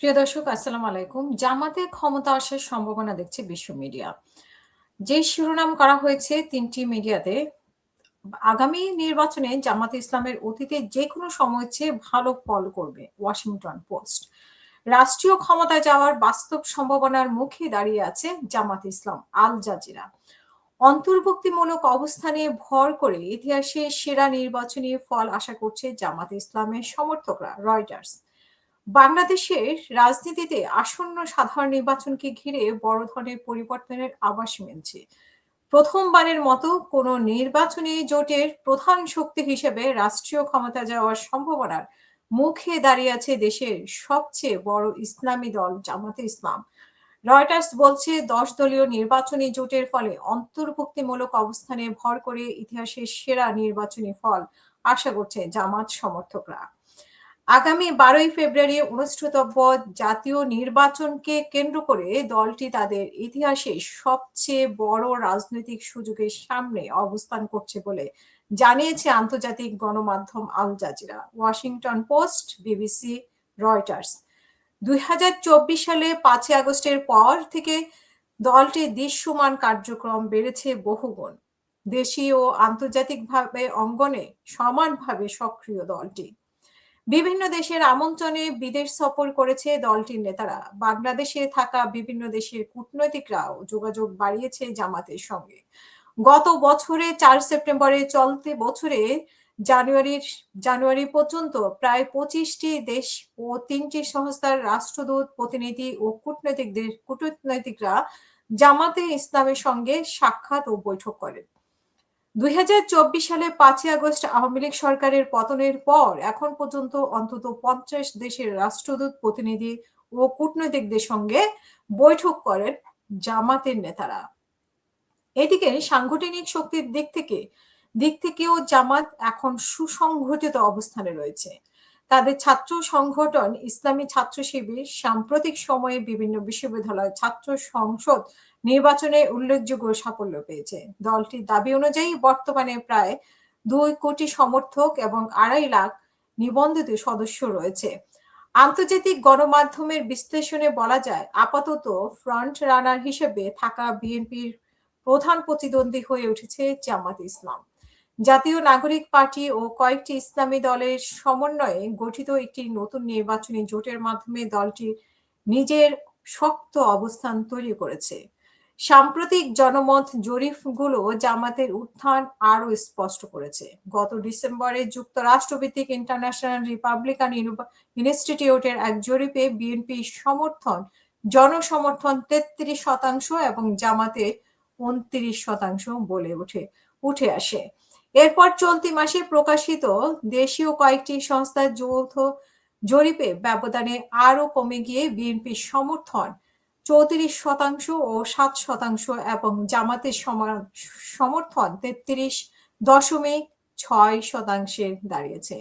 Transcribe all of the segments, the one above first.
প্রিয় দর্শক আসসালামু আলাইকুম। জামাতে ক্ষমতা আসার সম্ভাবনা দেখছে বিশ্ব মিডিয়া। যে শিরোনাম করা হয়েছে ৩ টি মিডিয়াতে, আগামী নির্বাচনে জামাতে ইসলামের অতীতে যেকোনো সময়ের চেয়ে ভালো ফল করবে ওয়াশিংটন পোস্ট। রাষ্ট্রীয় ক্ষমতায় যাওয়ার বাস্তব সম্ভাবনার মুখে দাঁড়িয়ে আছে জামাত ইসলাম। আল জাজিরা অন্তর্ভুক্তিমূলক অবস্থানে ভর করে ইতিহাসে সেরা নির্বাচনী ফল আশা করছে জামাতে ইসলামের সমর্থকরা। রয়টার্স বাংলাদেশের রাজনীতিতে আসন্ন সাধারণ নির্বাচনকে ঘিরে বড় ধরনের পরিবর্তনের আভাস মিলছে। প্রথমবারের মতো কোনো নির্বাচনী জোটের প্রধান শক্তি হিসেবে রাষ্ট্রীয় ক্ষমতা যাওয়ার সম্ভাবনার মুখে দাঁড়িয়ে আছে দেশের সবচেয়ে বড় ইসলামী দল জামাতে ইসলাম। রয়টার্স বলছে ১০ দলীয় নির্বাচনী জোটের ফলে অন্তর্ভুক্তিমূলক অবস্থানে ভর করে ইতিহাসের সেরা নির্বাচনী ফল আশা করছে জামাত সমর্থকরা। আগামী ১২ই ফেব্রুয়ারি অনুষ্ঠিতব্য জাতীয় নির্বাচনকে কেন্দ্র করে দলটি তাদের ইতিহাসে সবচেয়ে বড় রাজনৈতিক সুযোগের সামনে অবস্থান করছে বলে জানিয়েছে আন্তর্জাতিক গণমাধ্যম Al Jazeera, Washington Post, BBC, Reuters. ২০২৪ সালে ৫ই আগস্টের পর থেকে দলটির দৃশ্যমান কার্যক্রম বেড়েছে বহুগুণ। দেশীয় ও আন্তর্জাতিকভাবে অঙ্গনে সমানভাবে সক্রিয় দলটি। বিভিন্ন দেশের আমন্ত্রণে বিদেশ সফর করেছে দলটির নেতারা। বাংলাদেশে থাকা বিভিন্ন দেশের কূটনৈতিকরাও যোগাযোগ বাড়িয়েছে জামাতের সঙ্গে। গত বছরে ৪ সেপ্টেম্বরে চলতি বছরে জানুয়ারি পর্যন্ত প্রায় ২৫টি দেশ ও ৩টি সংস্থার রাষ্ট্রদূত, প্রতিনিধি ও কূটনৈতিকরা জামাতে ইসলামের সঙ্গে সাক্ষাৎ ও বৈঠক করেন। ২০২৪ সালে ৫ই আগস্ট আওয়ামী লীগ সরকারের পতনের পর এখন পর্যন্ত অন্তত ৫০ দেশের রাষ্ট্রদূত, প্রতিনিধি ও কূটনৈতিকদের সঙ্গে বৈঠক করেন জামাতের নেতারা। এদিকে সাংগঠনিক শক্তির দিক থেকেও জামাত এখন সুসংগঠিত অবস্থানে রয়েছে। তাদের ছাত্র সংগঠন ইসলামী ছাত্র শিবির সাম্প্রতিক সময়ে বিভিন্ন বিশ্ববিদ্যালয় ছাত্র সংসদ নির্বাচনে উল্লেখযোগ্য সাফল্য পেয়েছে। দলটির দাবি অনুযায়ী বর্তমানে প্রায় ২ কোটি সমর্থক এবং ২.৫ লাখ নিবন্ধিত সদস্য রয়েছে। আন্তর্জাতিক গণমাধ্যমের বিশ্লেষণে বলা যায়, আপাতত ফ্রন্ট রানার হিসেবে থাকা বিএনপির প্রধান প্রতিদ্বন্দ্বী হয়ে উঠেছে জামাত ইসলাম। জাতীয় নাগরিক পার্টি ও কয়েকটি ইসলামী দলের সমন্বয়ে গঠিত একটি নতুন নির্বাচনী জোটের মাধ্যমে দলটি নিজের শক্ত অবস্থান তৈরি করেছে। সাম্প্রতিক জনমত জরিপগুলো জামাতের উত্থান আরও স্পষ্ট করেছে। গত ডিসেম্বরে যুক্তরাষ্ট্রভিত্তিক ইন্টারন্যাশনাল রিপাবলিকান ইনস্টিটিউটের এক জরিপে বিএনপি জনসমর্থন ৩৩% এবং জামাতে ২৯% বলে উঠে আসে। এরপর চলতি মাসে প্রকাশিত দেশীয় কয়েকটি সংস্থার যৌথ জরিপে ব্যবধানে আরও কমে গিয়ে বিএনপির সমর্থন ৩৪% ও ৭% এবং জামাতের সমর্থন ৩৩.৬% দাঁড়িয়েছে।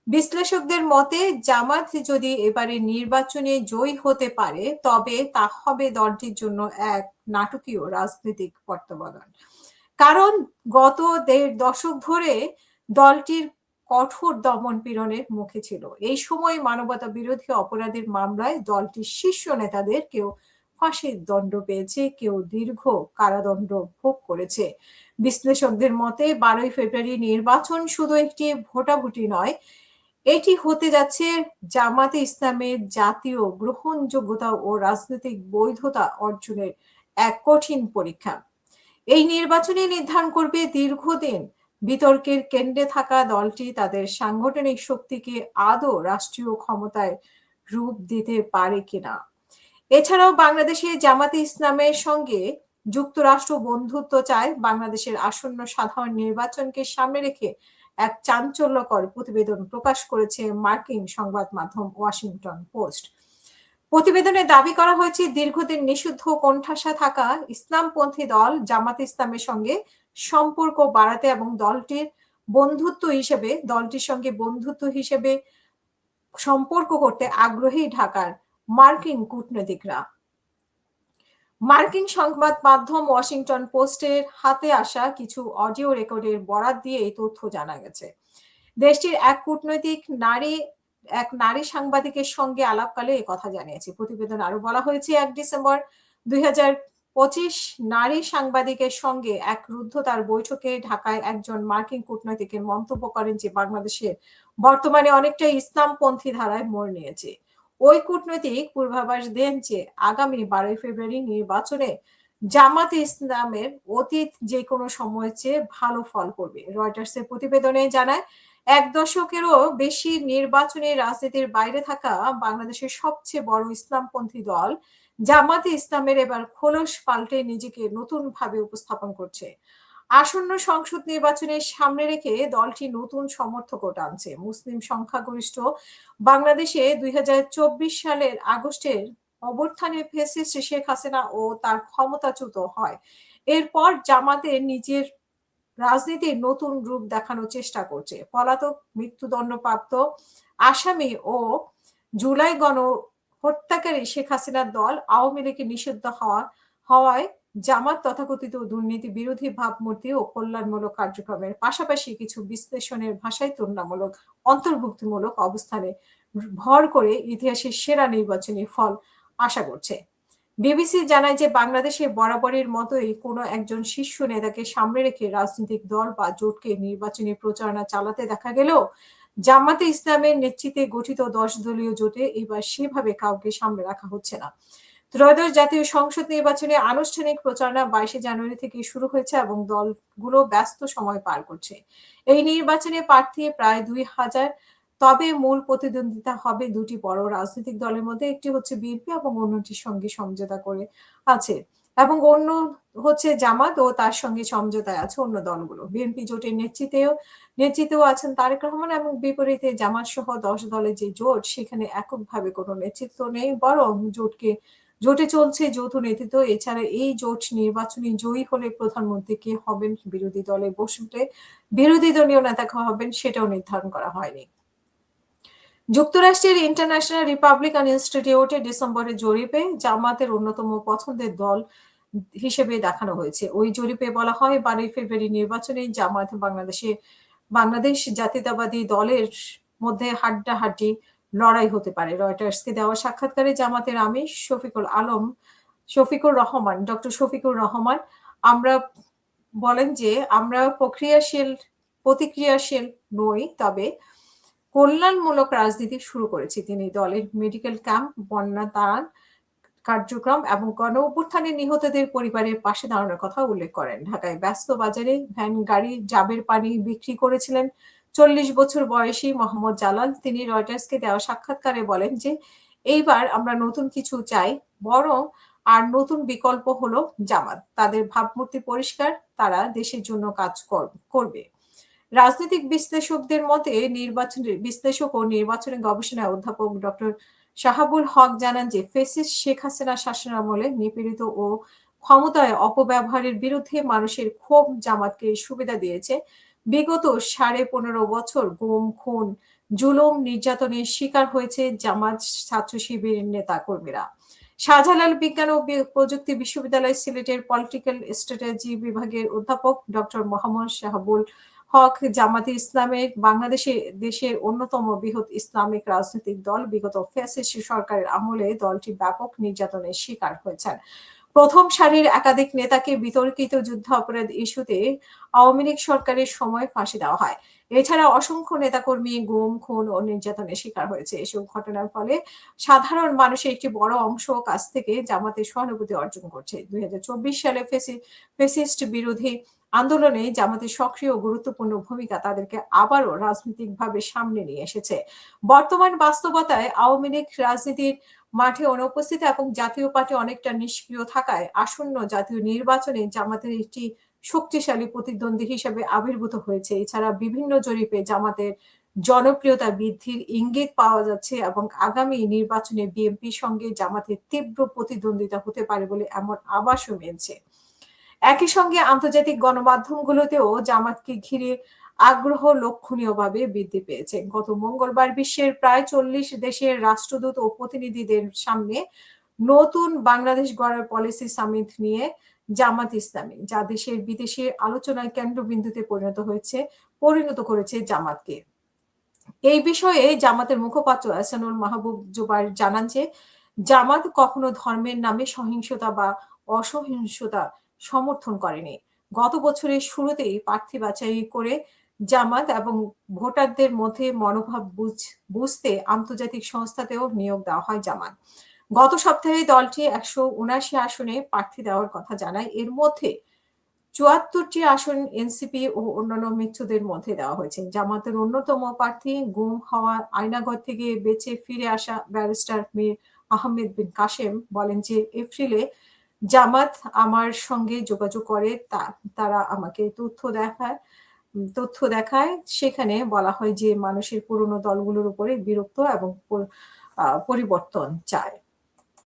বিশ্লেষকদের মতে জামাত যদি এবারে নির্বাচনে জয়ী হতে পারে তবে তা হবে দলটির জন্য এক নাটকীয় রাজনৈতিক প্রত্যাবর্তন। কারণ গত ১.৫ দশক ধরে দলটির কঠোর দমন পীড়নের মুখে ছিল। এই সময় মানবতা বিরোধী অপরাধের মামলায় দলটির শীর্ষ নেতাদের কেউ ফাঁসির দণ্ড পেয়েছে, কেউ দীর্ঘ কারাদণ্ড ভোগ করেছে। বিশ্লেষকদের মতে ১২ই ফেব্রুয়ারি নির্বাচন শুধু একটি ভোটাভুটি নয়, এটি হতে যাচ্ছে জামাতে ইসলামের জাতীয় গ্রহণযোগ্যতা ও রাজনৈতিক বৈধতা অর্জনের এক কঠিন পরীক্ষা। এই নির্বাচনে নির্ধারণ করবে দীর্ঘদিন বিতর্কের কেন্দ্রে থাকা দলটি তাদের সাংগঠনিক শক্তিকে আদৌ রাষ্ট্রীয় ক্ষমতায় রূপ দিতে পারে কিনা। এছাড়াও বাংলাদেশে জামাতে ইসলামের সঙ্গে যুক্তরাষ্ট্র বন্ধুত্ব চায়। বাংলাদেশের আসন্ন সাধারণ নির্বাচনকে সামনে রেখে এক চাঞ্চল্যকর প্রতিবেদন প্রকাশ করেছে মার্কিন সংবাদ মাধ্যম ওয়াশিংটন পোস্ট। প্রতিবেদনে দাবি করা হয়েছে, দীর্ঘদিন নিষিদ্ধ কোণঠাসা থাকা ইসলামপন্থী দল জামাত ইসলামের সঙ্গে সম্পর্ক বাড়াতে এবং দলটির সঙ্গে বন্ধুত্ব হিসেবে সম্পর্ক করতে আগ্রহী ঢাকার মার্কিন কূটনীতিকরা। মার্কিন সংবাদ মাধ্যম ওয়াশিংটন পোস্টের হাতে আসা কিছু অডিও রেকর্ডের বরাত দিয়ে এই তথ্য জানা গেছে। দেশটির এক কূটনৈতিক নারী এক নারী সাংবাদিকের সঙ্গে আলাপকালে কথা জানিয়েছে। প্রতিবেদন আরো বলা হয়েছে 1 ডিসেম্বর 2025 নারী সাংবাদিকের সঙ্গে এক রুদ্ধতার বৈঠকে ঢাকায় একজন মার্কিন কূটনৈতিকের মন্তব্য করেন যে বাংলাদেশের বর্তমানে অনেকটা ইসলামপন্থী ধারায় মোড় নিয়েছে। ওই কূটনৈতিক পূর্বাভাস দেন যে আগামী 12 ফেব্রুয়ারি নির্বাচনে জামাতে ইসলামের অতীত যে কোনো সময়ের চেয়ে ভালো ফল করবে। রয়টার্সের প্রতিবেদনে জানায় 1 দশকেরও বেশি নির্বাচনী রাজনীতির বাইরে থাকা বাংলাদেশের সবচেয়ে বড় ইসলামপন্থী দল জামাতে ইসলামের এবার খোলস পাল্টে নিজেকে নতুন ভাবে উপস্থাপন করছে। আসন্ন সংসদ নির্বাচনের সামনে রেখে দলটি নতুন সমর্থকও টানছে। মুসলিম সংখ্যাগরিষ্ঠ বাংলাদেশে 2024 সালের আগস্টের অভ্যুত্থানে ফ্যাসিস্ট শেখ হাসিনা ও তার ক্ষমতাচ্যুত হয়। এরপর জামাতের নিজের রাজনীতির নতুন রূপ দেখানোর চেষ্টা করছে। পলাতক, মৃত্যুদণ্ডপ্রাপ্ত আসামি ও জুলাই হত্যাকারী শেখ হাসিনার দল আওয়ামী লীগে নিষিদ্ধ হওয়ায় জামাত তথাকথিত দুর্নীতি বিরোধী ভাবমূর্তি ও কল্যাণমূলক কার্যক্রমের পাশাপাশি কিছু বিশ্লেষণের ভাষায় তুলনামূলক অন্তর্ভুক্তিমূলক অবস্থানে ভর করে ইতিহাসের সেরা নির্বাচনী ফল আশা করছে। বিবিসি জানায় যে বাংলাদেশে বরাবরের মতোই কোনো একজন শীর্ষ নেতাকে সামনে রেখে রাজনৈতিক দল বা জোটকে নির্বাচনী প্রচারণা চালাতে দেখা গেলেও জামাতে ইসলামের নেতৃত্বে গঠিত 10 দলীয় জোটে এবার সেভাবে কাউকে সামনে রাখা হচ্ছে না। ত্রয়োদশ জাতীয় সংসদ নির্বাচনে আনুষ্ঠানিক প্রচারণা 22 জানুয়ারি থেকে শুরু হয়েছে এবং দলগুলো ব্যস্ত সময় পার করছে। এই নির্বাচনে প্রার্থী প্রায় 2000, তবে মূল প্রতিদ্বন্দ্বিতা হবে দুটি বড় রাজনৈতিক দলের মধ্যে। একটি হচ্ছে বিএনপি এবং অন্যটির সঙ্গে সমঝোতা করে আছে এবং অন্য হচ্ছে জামাত ও তার সঙ্গে সমঝোতায় আছে অন্য দলগুলো। বিএনপি জোটের নেতৃত্বেও আছেন তারেক রহমান এবং বিপরীতে জামাত সহ 10 দলের যে জোট সেখানে এককভাবে কোনো নেতৃত্ব নেই, বরং জোটে চলছে যৌথ নেতৃত্ব। এছাড়া এই জোট নির্বাচনী জয়ী হলে প্রধানমন্ত্রী কে হবেন, বিরোধী দলে বসলে বিরোধী দলীয় নেতা হবেন সেটাও নির্ধারণ করা হয়নি। যুক্তরাষ্ট্রের ইন্টারন্যাশনাল রিপাবলিকান ইনস্টিটিউটে ডিসেম্বরের জরিপে জামাতের অন্যতম পছন্দের দল হিসেবে দেখানো হয়েছে। ওই জরিপে বলা হয় 12 ফেব্রুয়ারি নির্বাচনে জামাত বাংলাদেশ জাতীয়তাবাদী দলের মধ্যে হাড্ডাহাড্ডি লড়াই হতে পারে। রয়টার্সকে দেওয়া সাক্ষাৎকারে জামাতের আমির ডক্টর শফিকুর রহমান আমরা বলেন যে আমরা প্রতিক্রিয়াশীল নই, তবে কল্যাণমূলক রাজনীতি শুরু করেছি। তিনি দলের মেডিকেল ক্যাম্প, বন্যা ত্রাণ কার্যক্রম এবং গণ-অভ্যুত্থানে নিহতদের পরিবারের পাশে দাঁড়ানোর কথা উল্লেখ করেন। ঢাকায় ব্যস্ত বাজারে ভ্যান গাড়ি জাবের পানি বিক্রি করেছিলেন 40 বছর বয়সী মোহাম্মদ জালাল। তিনি রয়টার্সকে দেওয়া সাক্ষাৎকারে বলেন যে এইবার আমরা নতুন কিছু চাই, বরং আর নতুন বিকল্প হলো জামাত। তাদের ভাবমূর্তি পরিষ্কার, তারা দেশের জন্য কাজ করবে। রাজনৈতিক বিশ্লেষকদের মতে বিশ্লেষক ও নির্বাচনী গবেষণায় অধ্যাপক ডক্টর শাহাবুল হক জানান যে ফ্যাসিস্ট শেখ হাসিনা শাসনামলে নিপীড়িত ও ক্ষমতায় অপব্যবহারের বিরুদ্ধে মানুষের ক্ষোভ জামাতকে সুবিধা দিয়েছে। বিগত 15.5 বছর গুম, খুন, জুলুম, নির্যাতনের শিকার হয়েছে জামাত ছাত্র শিবিরের নেতা কর্মীরা। শাহজালাল বিজ্ঞান ও প্রযুক্তি বিশ্ববিদ্যালয় সিলেটের পলিটিক্যাল স্ট্র্যাটেজি বিভাগের অধ্যাপক ডক্টর মোহাম্মদ শাহাবুল হক জামাতে ইসলামের দেশের অন্যতম বৃহৎ ইসলামিক রাজনৈতিক দল। বিগত ফ্যাসিস্ট সরকারের আমলে দলটি ব্যাপক নির্যাতনের শিকার হয়েছেন। প্রথম সারির একাধিক নেতাকে বিতর্কিত যুদ্ধাপরাধ ইস্যুতে আওয়ামী লীগ সরকারের সময় ফাঁসি দেওয়া হয়। এছাড়া অসংখ্য নেতাকর্মী গুম, খুন ও নির্যাতনের শিকার হয়েছে। এসব ঘটনার ফলে সাধারণ মানুষের একটি বড় অংশ কাছ থেকে জামাতের সহানুভূতি অর্জন করছে। 2024 সালে ফ্যাসিস্ট বিরোধী আন্দোলনে জামাতের সক্রিয় গুরুত্বপূর্ণ ভূমিকা তাদেরকে আবারও রাজনৈতিকভাবে সামনে নিয়ে এসেছে। বর্তমান বাস্তবতায় আওয়ামী লীগ রাজনীতির মাঠে অনুপস্থিত এবং জাতীয় পার্টি অনেকটা নিষ্ক্রিয় থাকায় আসন্ন জাতীয় নির্বাচনে জামাতের একটি শক্তিশালী প্রতিদ্বন্দ্বী হিসেবে আবির্ভূত হয়েছে। এছাড়া বিভিন্ন জরিপে জামাতের জনপ্রিয়তা বৃদ্ধির ইঙ্গিত পাওয়া যাচ্ছে এবং আগামী নির্বাচনে বিএনপির সঙ্গে জামাতের তীব্র প্রতিদ্বন্দ্বিতা হতে পারে বলে এমন আভাসও মিলছে। একই সঙ্গে আন্তর্জাতিক গণমাধ্যমগুলোতেও জামাতকে ঘিরে আগ্রহ লক্ষণীয়ভাবে বৃদ্ধি পেয়েছে। গত মঙ্গলবার বিশ্বের প্রায় 40 দেশের রাষ্ট্রদূত ও প্রতিনিধিদের সামনে নতুন বাংলাদেশ গড়ার পলিসি সামিট নিয়ে জামাত ইসলামী, যা দেশের বিদেশে আলোচনায় কেন্দ্রবিন্দুতে পরিণত করেছে জামাতকে। এই বিষয়ে জামাতের মুখপাত্র এহসানুল মাহবুব জুবায়ের জানান যে, জামাত কখনো ধর্মের নামে সহিংসতা বা অসহিংসতা সমর্থন করেনি। গত বছরের শুরুতেই প্রার্থী বাছাই করে জামাত এবং ভোটারদের মধ্যে মনোভাব বুঝতে আন্তর্জাতিক সংস্থাতেও নিয়োগ দেওয়া হয় জামাত। গত সপ্তাহে দলটি ১৭৯ আসনে প্রার্থী দেওয়ার কথা জানায়। এর মধ্যে ৭৪টি আসন এনসিপি ও অন্যান্য মিত্রদের মধ্যে দেওয়া হয়েছে। জামাতের অন্যতম প্রার্থী গুম হওয়া আয়নাঘর থেকে বেঁচে ফিরে আসা ব্যারিস্টার মীর আহমেদ বিন কাসেম বলেন যে, এপ্রিলে জামাত আমার সঙ্গে যোগাযোগ করে তারা আমাকে তথ্য দেখায়। সেখানে বলা হয় যে মানুষের পুরনো দলগুলোর উপরে বিরক্ত এবং পরিবর্তন চায়।